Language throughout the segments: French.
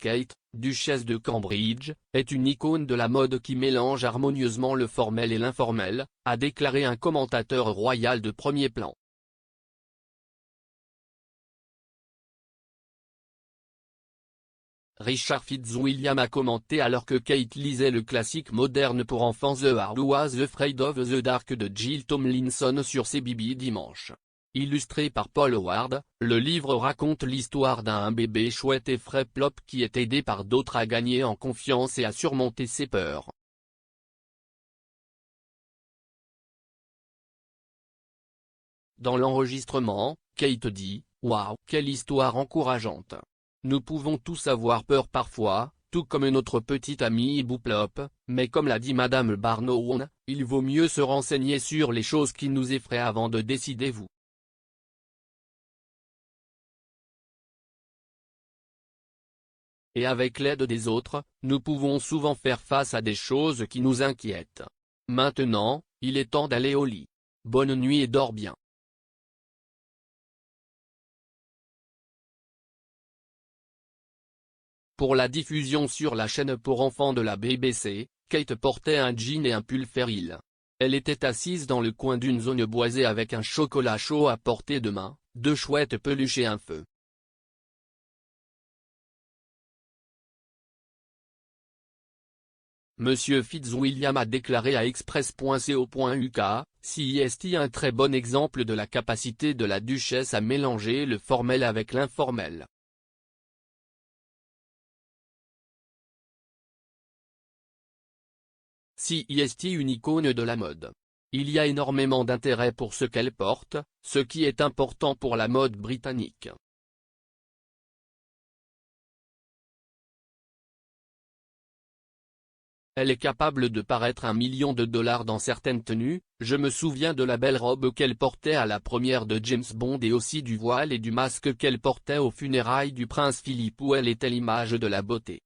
Kate, duchesse de Cambridge, est une icône de la mode qui mélange harmonieusement le formel et l'informel, a déclaré un commentateur royal de premier plan. Richard Fitzwilliam a commenté alors que Kate lisait le classique moderne pour enfants The Hard Was Afraid of the Dark de Jill Tomlinson sur CBeebies dimanche. Illustré par Paul Howard, le livre raconte l'histoire d'un bébé chouette et frais Plop qui est aidé par d'autres à gagner en confiance et à surmonter ses peurs. Dans l'enregistrement, Kate dit « Waouh, quelle histoire encourageante. Nous pouvons tous avoir peur parfois, tout comme notre petite amie Ibou Plop, mais comme l'a dit Madame Barnow, il vaut mieux se renseigner sur les choses qui nous effraient avant de décider vous. » Et avec l'aide des autres, nous pouvons souvent faire face à des choses qui nous inquiètent. Maintenant, il est temps d'aller au lit. Bonne nuit et dors bien. Pour la diffusion sur la chaîne pour enfants de la BBC, Kate portait un jean et un pull Ferril. Elle était assise dans le coin d'une zone boisée avec un chocolat chaud à portée de main, deux chouettes peluches et un feu. Monsieur Fitzwilliam a déclaré à express.co.uk, CIST un très bon exemple de la capacité de la duchesse à mélanger le formel avec l'informel. CIST une icône de la mode. Il y a énormément d'intérêt pour ce qu'elle porte, ce qui est important pour la mode britannique. Elle est capable de paraître $1 million dans certaines tenues, je me souviens de la belle robe qu'elle portait à la première de James Bond et aussi du voile et du masque qu'elle portait aux funérailles du prince Philippe où elle était l'image de la beauté.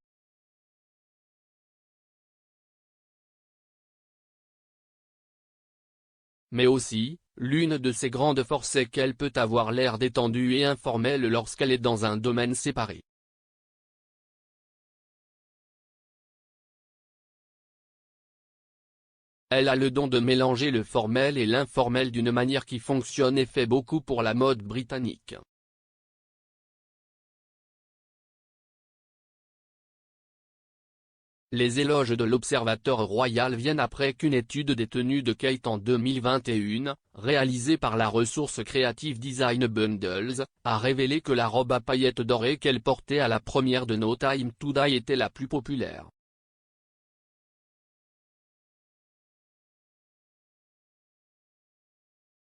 Mais aussi, l'une de ses grandes forces est qu'elle peut avoir l'air détendue et informelle lorsqu'elle est dans un domaine séparé. Elle a le don de mélanger le formel et l'informel d'une manière qui fonctionne et fait beaucoup pour la mode britannique. Les éloges de l'Observateur royal viennent après qu'une étude des tenues de Kate en 2021, réalisée par la ressource créative Design Bundles, a révélé que la robe à paillettes dorées qu'elle portait à la première de No Time to Die était la plus populaire.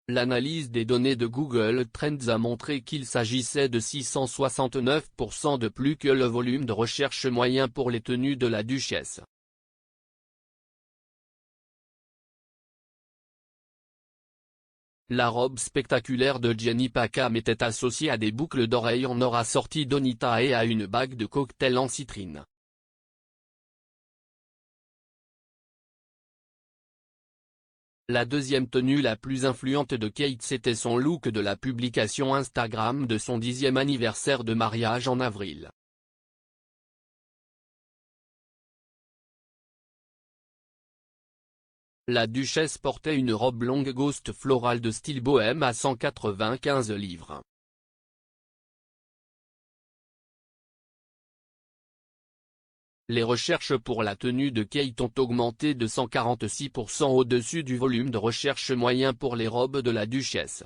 L'analyse des données de Google Trends a montré qu'il s'agissait de 669% de plus que le volume de recherche moyen pour les tenues de la duchesse. La robe spectaculaire de Jenny Packham était associée à des boucles d'oreilles en or assorties d'Onita et à une bague de cocktail en citrine. La deuxième tenue la plus influente de Kate c'était son look de la publication Instagram de son 10e anniversaire de mariage en avril. La duchesse portait une robe longue ghost florale de style bohème à 195 livres. Les recherches pour la tenue de Kate ont augmenté de 146% au-dessus du volume de recherche moyen pour les robes de la duchesse.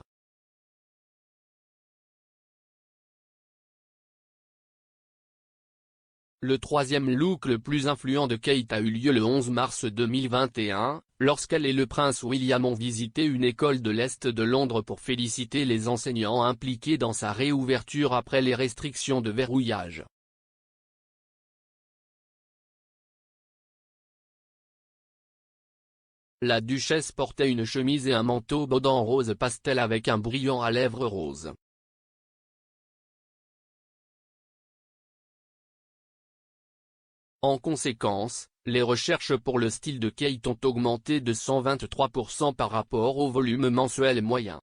Le troisième look le plus influent de Kate a eu lieu le 11 mars 2021, lorsqu'elle et le prince William ont visité une école de l'Est de Londres pour féliciter les enseignants impliqués dans sa réouverture après les restrictions de verrouillage. La duchesse portait une chemise et un manteau bodant rose pastel avec un brillant à lèvres rose. En conséquence, les recherches pour le style de Kate ont augmenté de 123% par rapport au volume mensuel moyen.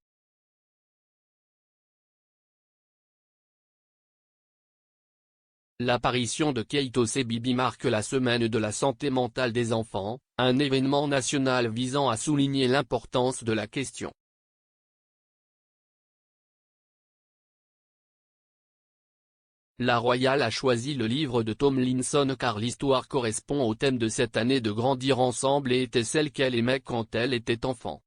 L'apparition de Kate au CBeebies marque la semaine de la santé mentale des enfants, un événement national visant à souligner l'importance de la question. La Royale a choisi le livre de Tomlinson car l'histoire correspond au thème de cette année de grandir ensemble et était celle qu'elle aimait quand elle était enfant.